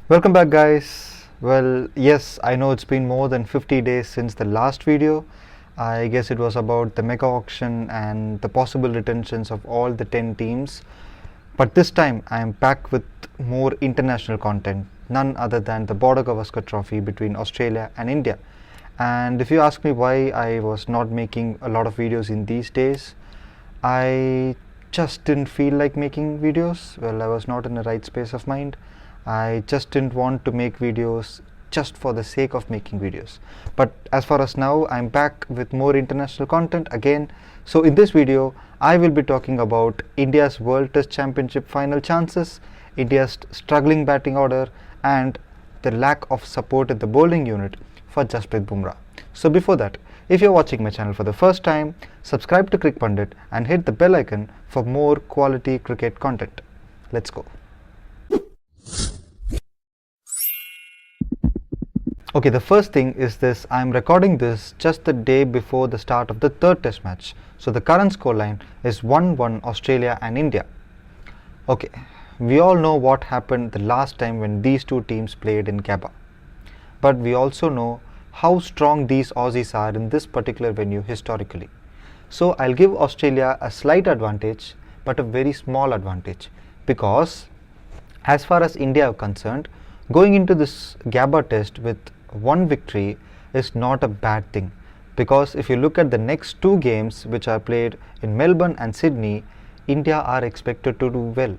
Welcome back, guys. Well, yes, I know it's been more than 50 days since the last video. I guess it was about the mega auction and the possible retentions of all the 10 teams. But this time I am back with more international content, none other than the Border Gavaskar trophy between Australia and India. And if you ask me why I was not making a lot of videos in these days, I just didn't feel like making videos. Well, I was not in the right space of mind. I just didn't want to make videos just for the sake of making videos. But as far as now, I'm back with more international content again. So in this video, I will be talking about India's World Test Championship final chances, India's struggling batting order, and the lack of support in the bowling unit for Jasprit Bumrah. So before that, if you're watching my channel for the first time, subscribe to Cricpundit and hit the bell icon for more quality cricket content. Let's go. Okay, the first thing is this: I'm recording this just the day before the start of the third test match. So the current scoreline is 1-1 Australia and India. Okay, we all know what happened the last time when these two teams played in GABBA. But we also know how strong these Aussies are in this particular venue historically. So I'll give Australia a slight advantage, but a very small advantage, because as far as India is concerned, going into this GABBA test with one victory is not a bad thing, because if you look at the next two games which are played in Melbourne and Sydney, India are expected to do well,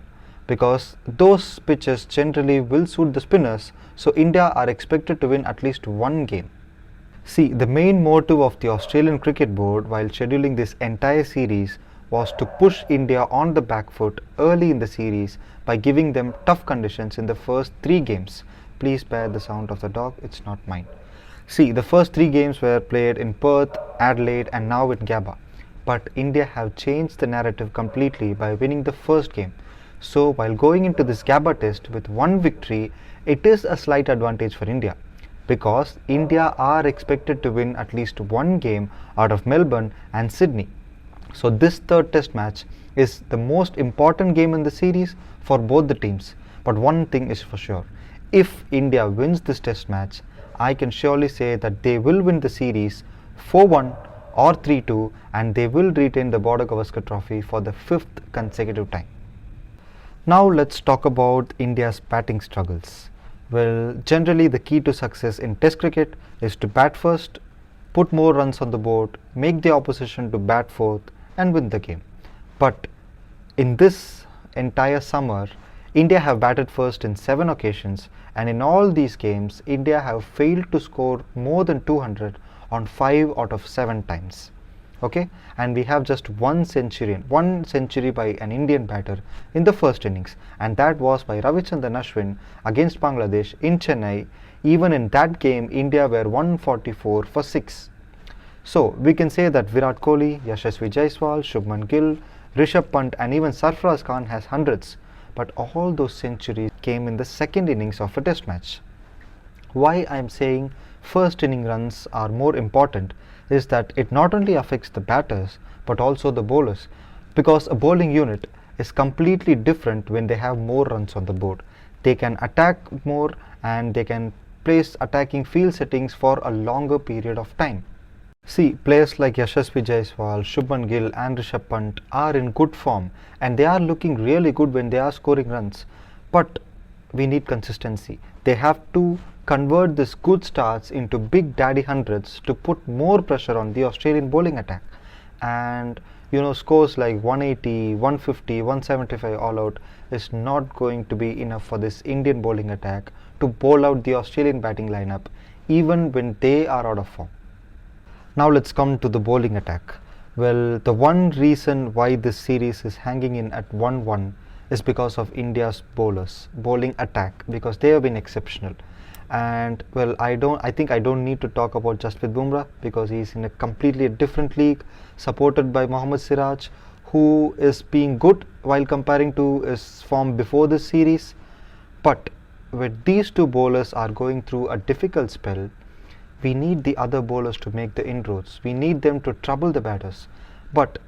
because those pitches generally will suit the spinners. So India are expected to win at least one game. See, the main motive of the Australian Cricket Board while scheduling this entire series was to push India on the back foot early in the series by giving them tough conditions in the first three games. Please spare the sound of the dog, it's not mine. See, the first three games were played in Perth, Adelaide and now in GABBA. But India have changed the narrative completely by winning the first game. So while going into this GABBA test with one victory, it is a slight advantage for India, because India are expected to win at least one game out of Melbourne and Sydney. So this third test match is the most important game in the series for both the teams. But one thing is for sure: if India wins this test match, I can surely say that they will win the series 4-1 or 3-2, and they will retain the Border Gavaskar trophy for the fifth consecutive time. Now let's talk about India's batting struggles. Well, generally the key to success in Test cricket is to bat first, put more runs on the board, make the opposition to bat fourth and win the game. But in this entire summer, India have batted first in 7 occasions, and in all these games, India have failed to score more than 200 on 5 out of 7 times. Okay, and we have just one century by an Indian batter in the first innings, and that was by Ravichandran Ashwin against Bangladesh in Chennai. Even in that game, India were 144 for 6. So we can say that Virat Kohli, Yashasvi Jaiswal, Shubman Gill, Rishabh Pant and even Sarfaraz Khan has hundreds. But all those centuries came in the second innings of a test match. Why I am saying first inning runs are more important is that it not only affects the batters but also the bowlers, because a bowling unit is completely different when they have more runs on the board. They can attack more and they can place attacking field settings for a longer period of time. See, players like Yashasvi Jaiswal, Shubman Gill and Rishabh Pant are in good form, and they are looking really good when they are scoring runs. But we need consistency. They have to convert these good starts into big daddy hundreds to put more pressure on the Australian bowling attack. And scores like 180, 150, 175 all out is not going to be enough for this Indian bowling attack to bowl out the Australian batting lineup even when they are out of form. Now let's come to the bowling attack. Well, the one reason why this series is hanging in at 1-1 is because of India's bowling attack, because they have been exceptional. And well, I think I don't need to talk about Jasprit Bumrah, because he's in a completely different league, supported by Mohammad Siraj, who is being good while comparing to his form before this series. But when these two bowlers are going through a difficult spell, we need the other bowlers to make the inroads. We need them to trouble the batters. But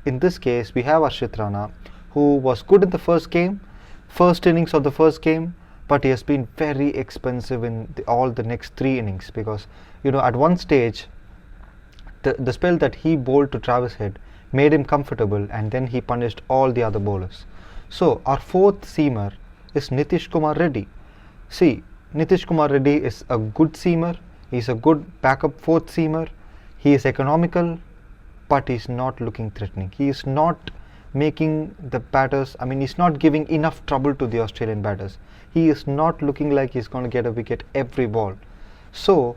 in this case, we have Ashit Rana, who was good in the first innings of the first game, but he has been very expensive in all the next 3 innings, because at one stage the spell that he bowled to Travis Head made him comfortable, and then he punished all the other bowlers. So our fourth seamer is Nitish Kumar Reddy. See, Nitish Kumar Reddy is a good seamer. He's a good backup fourth seamer. He is economical, but he's not looking threatening. He is not making the batters, he's not giving enough trouble to the Australian batters. He is not looking like he's going to get a wicket every ball. So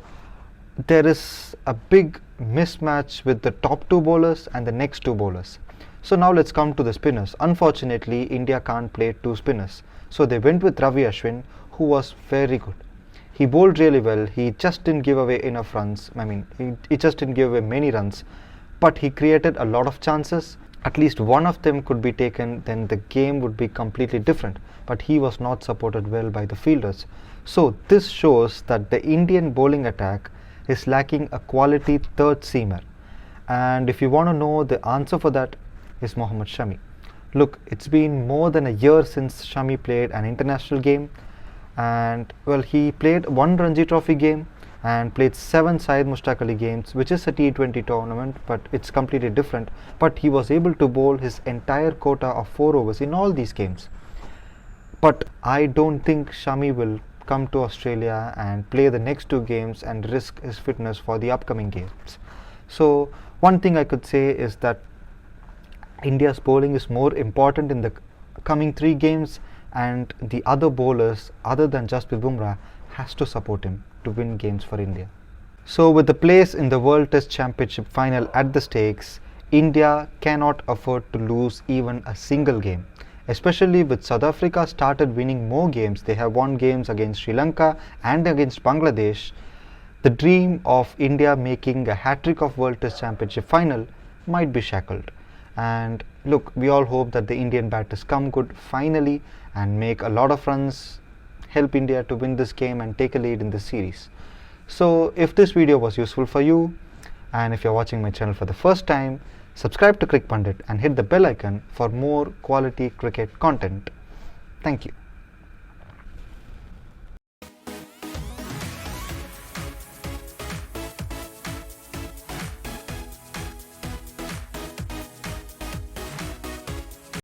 there is a big mismatch with the top two bowlers and the next two bowlers. So now let's come to the spinners. Unfortunately, India can't play two spinners. So they went with Ravi Ashwin, who was very good. He bowled really well. He just didn't give away enough runs. He just didn't give away many runs, but he created a lot of chances. At least one of them could be taken, then the game would be completely different. But he was not supported well by the fielders. So this shows that the Indian bowling attack is lacking a quality third seamer. And if you want to know, the answer for that is Mohammad Shami. Look, it's been more than a year since Shami played an international game, and well, he played one Ranji Trophy game and played 7 Syed Mushtaq Ali games, which is a T20 tournament, but it's completely different. But he was able to bowl his entire quota of 4 overs in all these games. But I don't think Shami will come to Australia and play the next 2 games and risk his fitness for the upcoming games. So one thing I could say is that India's bowling is more important in the coming 3 games, and the other bowlers other than Jasprit Bumrah has to support him to win games for India. So with the place in the World Test Championship final at the stakes, India cannot afford to lose even a single game. Especially with South Africa started winning more games. They have won games against Sri Lanka and against Bangladesh. The dream of India making a hat-trick of World Test Championship final might be shackled. And look, we all hope that the Indian batters come good finally and make a lot of runs, help India to win this game and take a lead in this series. So if this video was useful for you, and if you're watching my channel for the first time, subscribe to Cricpundit and hit the bell icon for more quality cricket content. Thank you.